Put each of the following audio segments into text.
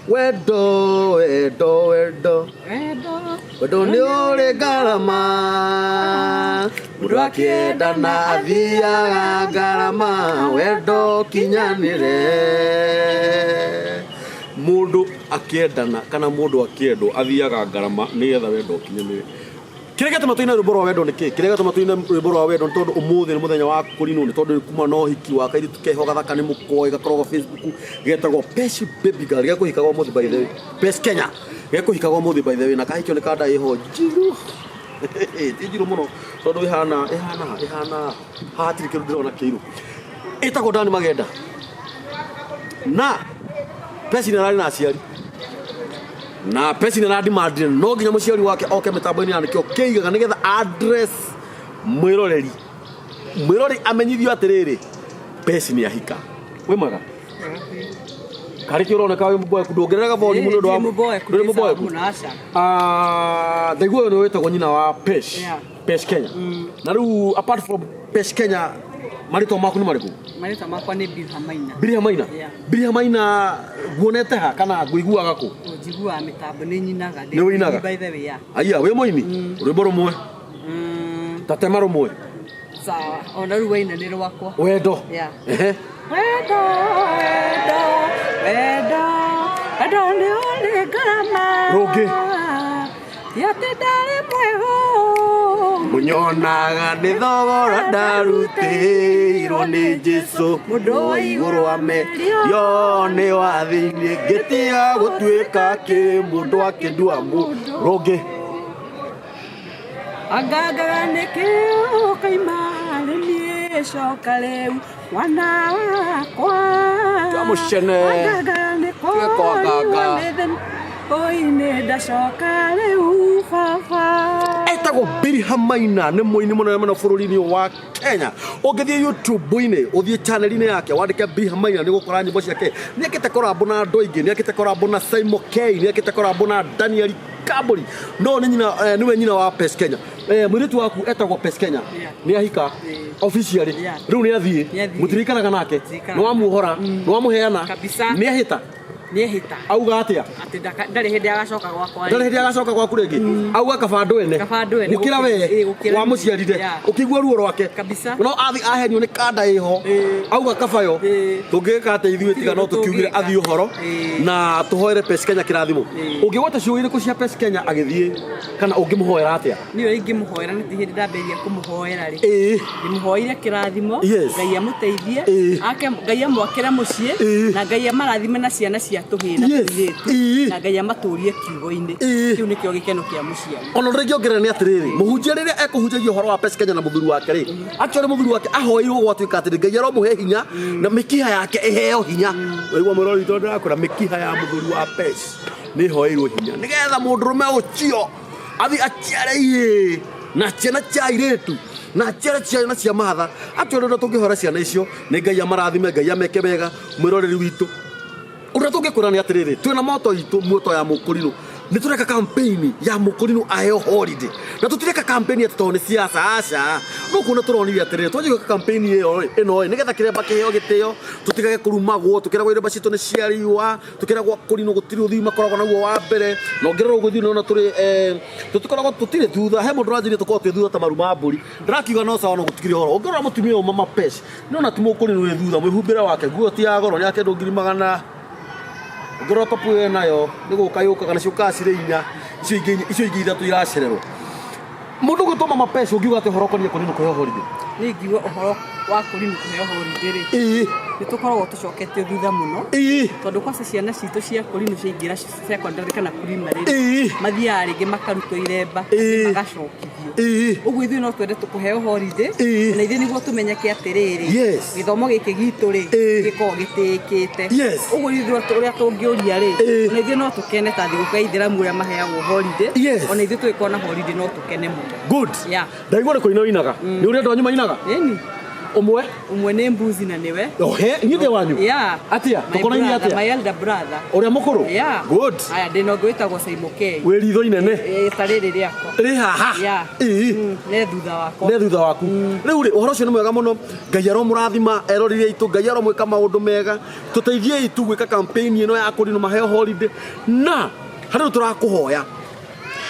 Wendo ni ule garama mundu akiendana athiaga garama wendo kinyanire mundu akiendana kana mundu akiendwo athiaga garama nigetha wendo kinyanire kirega tumatuina rwimbo rwa wendo niki kirega tumatuina rwimbo rwa wendo tondu umuthi ni muthenya wa kurinu ni tondu kuma no hiki wa kairi tukeho gathaka ni mukoi gakorogwo Facebook getagwo Pesh Baby Girl gya kuhikaga umuthi by the way Pesh Kenya gya kuhikaga umuthi by the way na kahikio ni kada iho jiru jiru muno tondu ihana hatiri kiru ndirona kiru itagwo Dani Magenda na Pesh ni rari na aciari na Pesh ni radi madri no ginya muciari wake oke mitambo-ini ya Nikio kiigaga nigetha address mwiroreri amenyithio atiriri Pesh ni ahika we maga kari ki urona kawe muboe kudongerera voni muno ndo muboe ndaiguo no wetagwo nyina wa Pesh Kenya na riu apart from Pesh Kenya marito maku ni mariku marito makwa ni Bilha Maina guonete ha kana nguiguaga ku njiguaga mitambo ni nyinaga ndi by the way aya we moini rwimbo rumwe tatema rumwe sawa ona ru waina ni rwakwa wendo wendo ni ole garama roge yatedale mweho munyonaga ni thogora ndarutirwo ni Jesu mundu wa iguru ame yo ni wathiini ngitia gutuika ki mundu akindua mu roge agaga nikio kaimare ni coka riu mwana wakwa kamucene agaga nikio oine ndacoka riu baba etagwo Bilha Maina ni muini muno muno bururi-ini wa Kenya ungithie YouTube-ini uthie channel-ini yake wandike Bilha Maina ni gukora nyimbo ciake ni akite korabo na andu aingi ni akite korabo na Simon K ni akite korabo na Daniel Kamburi no ni nyina niwe nyina wa Pesh Kenya mwiritu waku etagwo Pesh Kenya ni ahika officially riu ni athie mutirikanaga nake no amuhora no amuheana ni ahita auga atia ati ndari hindi agacoka gwaku ringi auga kabando ene gukira we wa muciarire ukigwa ruo rwake no athi ahenio ni kanda iho auga kabayo tungika ate ithuĩ tiga no tukiugire athi uhoro na tuhoere Pesh Kenya kirathimo ungigwata ciugo iriku cia Pesh Kenya agithie kana ungimuhoera atia niyo ingimuhoera ni hindi ndamberia kumuhoera ri ndimuhoire kirathimo Ngai amuteithie ake Ngai amwakira mucie na Ngai amarathime na ciana cia tuhina na Ngai amaturie kiugo-ini kiu nikio gikeno kia muciari ona ringi ongerera ni atiriri muhunjia riria ekuhunjagia uhoro wa Pesh Kenya na muthuri wake ri actually muthuri wake ahoirwo gwatuika atiri Ngai aromuhe hinya na mikiha yake iheo hinya weigua murori tondu akora mikiha ya muthuri wa Pesh ni hoirwo hinya nigetha mundurume ucio athi aciare na ciana cia iritu na ciana cia matha actually ndo tungihora ciana icio ni Ngai amarathime Ngai ameke wega mwiroreri witu ura tungikura ni atiriri twina moto itu moto ya mukurino ni tureka campaign ya mukurino ayo holiday na tutireka campaign ati tone siasa aca no kuna turoni atiriri twajiga campaign iyo eno nigetha kireba kiheo gitio tutigage kurumagwo tukiragwo ireba cito ni ciariwa tukiragwo kurino gutiri uthima koragwo naguo wa mbere no ngerero guthi no turi tutikoragwo tutire thutha he mundu ranjiri tukorwo twithutha ta maruma mburi ndirakiuga no sawa no gutigire horo ongerera mutumia o mama Pesh no na tumukurino we thutha mwihumbira wake guo ti ya goro ni ake ndungiri magana ngoroto puye nayo nigukayuka kana ciuka cirinya icio ingi ithatu iracererwo mundu gutoma mama Pesh ungiuga ati horo konie kurino kuheo holiday ni ngiuga uhoro wa kurino kuheo holiday ri ni tukoragwo tucokete thutha muno tondu kwa ciana citu cia kurino ciingira secondary kana primary mathia ringi makarutwo iremba magacokithio uguo ithuĩ no twende tukuheo holiday na ithuĩ niguo tumenyeke atiriri githomo giki gitu ri giko gitikite uguo ithuĩ uria tungiuria ri na ithuĩ no tukene ta thiguka ithiramu uria maheagwo holiday ona ithuĩ twikona holiday no tukene muno good ndaigua ni kuina inaga ni uria andu anyu mainaga umwe nä mbuzi na nä we nyithe wanyu atia tukonainie atia my elder brother uria mukuru good aya ndino gwitagwo Saimokei we ritho inene tariri riakwa ri haha ne thutha waku riu ri uhoro ucio ni mwega muno Ngai aro murathima erorire itu Ngai aro mwika maundu mega tuteithie itu gwika campaign ino ya kurino maheo holiday na hariu turakuhoya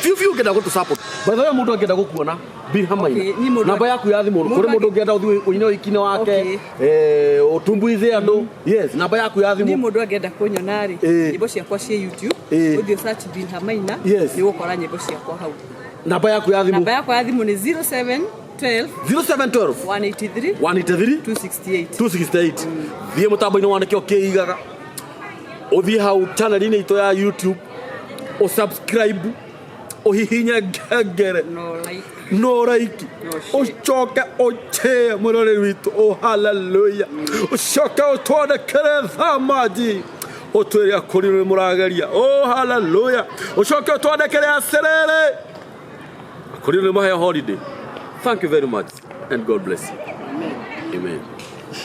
fiu ngenda gutu support by the way mundu angenda gukuona Bilha Maina namba yaku ya thimu kuri mundu ngenda uthi uine ikine wake utumbuize andu yes namba yaku ya thimu ni mundu angenda kunyona ri nyimbo ciakwa cia YouTube uthi search Bilha Maina ni gukora nyimbo ciakwa hau namba yaku ya thimu ni 0712 183 268 thie mutambo-ini wa Nikio kiigaga uthie hau channel-ini itu ya YouTube subscribe uhihinya ngengere no like ucoke uche murore witu hallelujah ucoke utwandikire thamaji utwire kuri murageria hallelujah ucoke utwandikire acerere kuri maheo holiday. Thank you very much and God bless you. Amen.